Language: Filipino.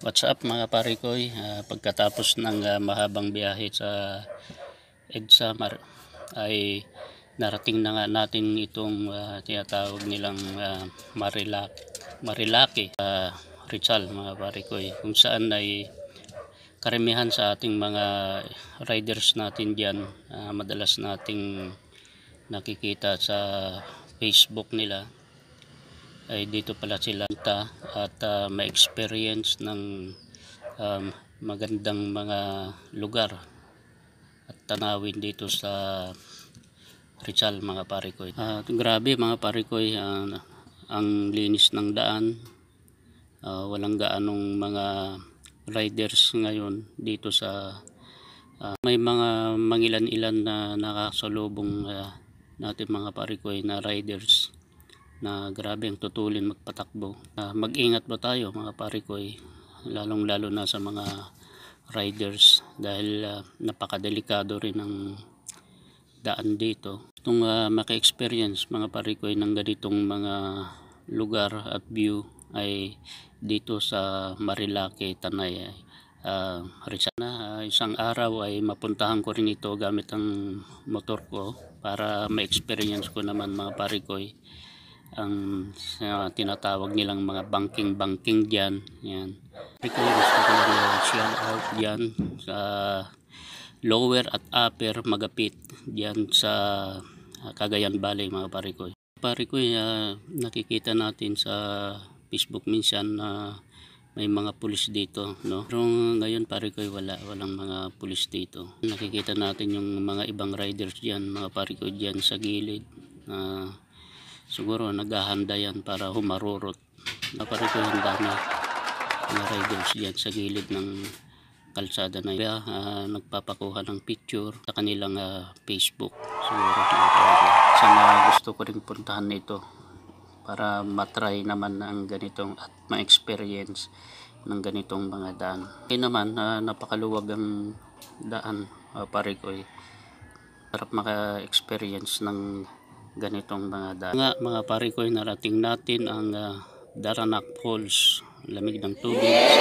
What's up mga parikoy? Pagkatapos ng mahabang biyahe sa EDSA ay narating na nga natin itong tinatawag nilang Marilaki, Rizal mga parikoy, kung saan ay karamihan sa ating mga riders natin dyan, madalas nating nakikita sa Facebook nila ay dito pala sila at ma-experience ng magandang mga lugar at tanawin dito sa Rizal mga parikoy. Grabe mga parikoy, ang linis ng daan, walang gaanong mga riders ngayon dito sa may mga mangilan-ilan na nakasalubong natin mga parikoy na riders na grabe ang tutulin magpatakbo. Mag-ingat ba tayo mga parikoy, lalong lalo na sa mga riders dahil napakadelikado rin ang daan dito. Itong maka-experience mga parikoy ng ganitong mga lugar at view ay dito sa Marilaki, Tanay, Rizal. Isang araw ay mapuntahan ko rin ito gamit ang motor ko para ma-experience ko naman mga parikoy ang tinatawag nilang mga banking dyan. Yan. Gusto ko lang shout out dyan sa lower at upper Magapit dyan sa Cagayan Valley mga parikoy. Parikoy, nakikita natin sa Facebook minsan na may mga pulis dito, no? Pero ngayon parikoy walang mga pulis dito. Nakikita natin yung mga ibang riders diyan, mga parikoy diyan sa gilid. Siguro naghahanda yan para humarurot. Parikoy handa na mga riders diyan sa gilid ng kalsada na yan. Nagpapakuha ng picture sa kanilang Facebook. Siguro sana gusto ko rin puntahan nito para matry naman ang ganitong at ma-experience ng ganitong mga daan. Kaya naman napakaluwag ang daan parikoy. Sarap maka-experience ng ganitong mga daan. Mga parikoy, narating natin ang Daranak Falls, lamig ng tubig sa